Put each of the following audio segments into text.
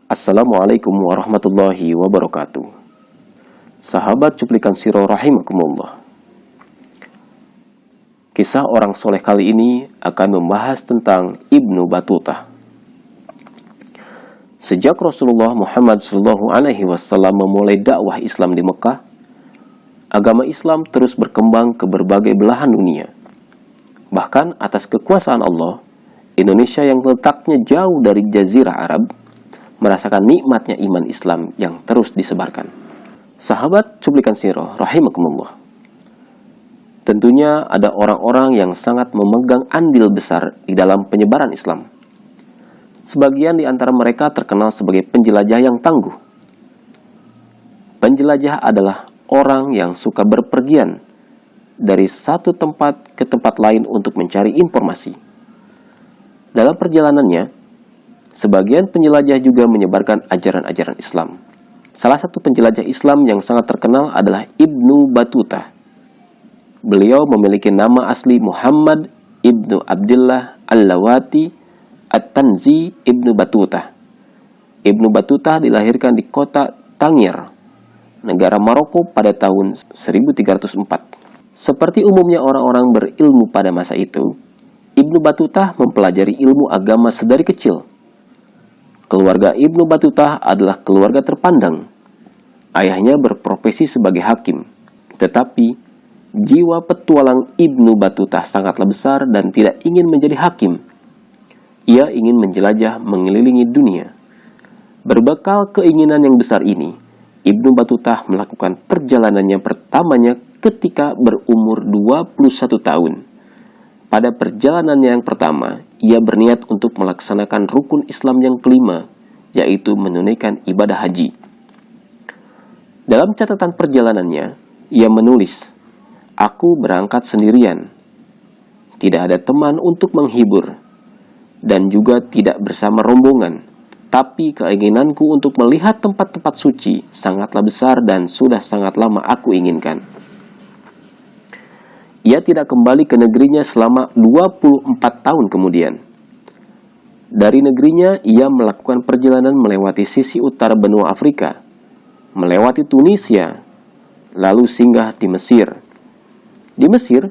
Assalamualaikum warahmatullahi wabarakatuh. Sahabat cuplikan sirah rahimakumullah. Kisah orang soleh kali ini akan membahas tentang Ibnu Battuta. Sejak Rasulullah Muhammad SAW memulai dakwah Islam di Mekah, agama Islam terus berkembang ke berbagai belahan dunia. Bahkan atas kekuasaan Allah, Indonesia yang letaknya jauh dari Jazirah Arab merasakan nikmatnya iman Islam yang terus disebarkan. Sahabat cuplikan sirah rahimakumullah. Tentunya ada orang-orang yang sangat memegang andil besar di dalam penyebaran Islam. Sebagian di antara mereka terkenal sebagai penjelajah yang tangguh. Penjelajah adalah orang yang suka berpergian dari satu tempat ke tempat lain untuk mencari informasi. Dalam perjalanannya, sebagian penjelajah juga menyebarkan ajaran-ajaran Islam. Salah satu penjelajah Islam yang sangat terkenal adalah Ibnu Battuta. Beliau memiliki nama asli Muhammad Ibnu Abdullah Al-Lawati At-Tanzi Ibnu Battuta. Ibnu Battuta dilahirkan di kota Tangier, negara Maroko pada tahun 1304. Seperti umumnya orang-orang berilmu pada masa itu, Ibnu Battuta mempelajari ilmu agama sedari kecil. Keluarga Ibnu Battuta adalah keluarga terpandang. Ayahnya berprofesi sebagai hakim, tetapi jiwa petualang Ibnu Battuta sangatlah besar dan tidak ingin menjadi hakim. Ia ingin menjelajah mengelilingi dunia. Berbekal keinginan yang besar ini, Ibnu Battuta melakukan perjalanannya pertamanya ketika berumur 21 tahun. Pada perjalanannya yang pertama, ia berniat untuk melaksanakan rukun Islam yang kelima, yaitu menunaikan ibadah haji. Dalam catatan perjalanannya, ia menulis, "Aku berangkat sendirian. Tidak ada teman untuk menghibur, dan juga tidak bersama rombongan. Tapi keinginanku untuk melihat tempat-tempat suci sangatlah besar dan sudah sangat lama aku inginkan." Ia tidak kembali ke negerinya selama 24 tahun kemudian. Dari negerinya, ia melakukan perjalanan melewati sisi utara benua Afrika, melewati Tunisia, lalu singgah di Mesir. Di Mesir,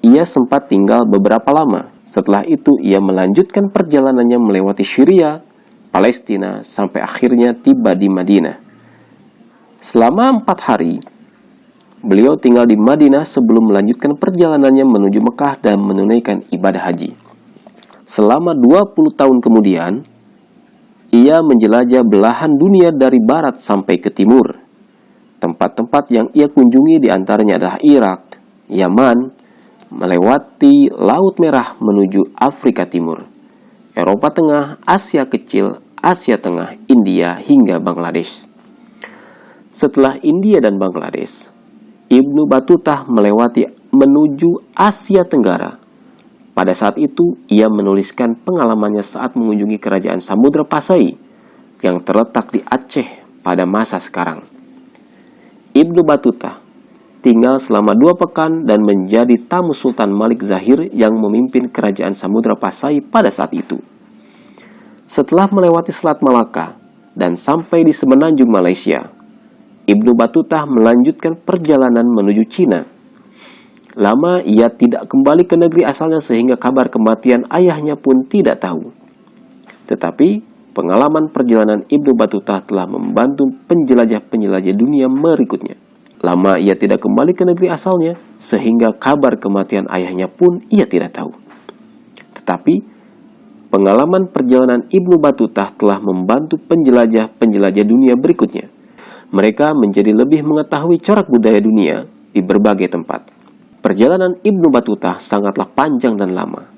ia sempat tinggal beberapa lama. Setelah itu, ia melanjutkan perjalanannya melewati Syria, Palestina, sampai akhirnya tiba di Madinah. Selama 4 hari, beliau tinggal di Madinah sebelum melanjutkan perjalanannya menuju Mekah dan menunaikan ibadah haji. Selama 20 tahun kemudian, ia menjelajah belahan dunia dari barat sampai ke timur. Tempat-tempat yang ia kunjungi diantaranya adalah Irak, Yaman, melewati Laut Merah menuju Afrika Timur, Eropa Tengah, Asia Kecil, Asia Tengah, India, hingga Bangladesh. Setelah India dan Bangladesh, Ibnu Battuta melewati menuju Asia Tenggara. Pada saat itu, ia menuliskan pengalamannya saat mengunjungi kerajaan Samudra Pasai yang terletak di Aceh pada masa sekarang. Ibnu Battuta tinggal selama 2 pekan dan menjadi tamu Sultan Malik Zahir yang memimpin kerajaan Samudra Pasai pada saat itu. Setelah melewati Selat Malaka dan sampai di semenanjung Malaysia, Ibnu Battuta melanjutkan perjalanan menuju Cina. Lama ia tidak kembali ke negeri asalnya sehingga kabar kematian ayahnya pun tidak tahu. Tetapi pengalaman perjalanan Ibnu Battuta telah membantu penjelajah-penjelajah dunia berikutnya. Lama ia tidak kembali ke negeri asalnya sehingga kabar kematian ayahnya pun ia tidak tahu. Tetapi pengalaman perjalanan Ibnu Battuta telah membantu penjelajah-penjelajah dunia berikutnya. Mereka menjadi lebih mengetahui corak budaya dunia di berbagai tempat. Perjalanan Ibnu Battuta sangatlah panjang dan lama.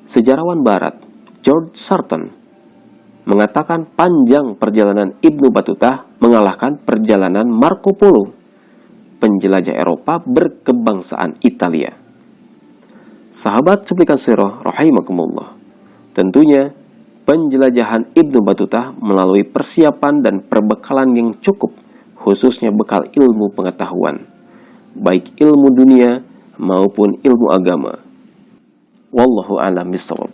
Sejarawan Barat, George Sarton, mengatakan panjang perjalanan Ibnu Battuta mengalahkan perjalanan Marco Polo, penjelajah Eropa berkebangsaan Italia. Sahabat cuplikan sirah rahimakumullah. Tentunya, penjelajahan Ibnu Battuta melalui persiapan dan perbekalan yang cukup, khususnya bekal ilmu pengetahuan, baik ilmu dunia maupun ilmu agama. Wallahu a'lam bishawab.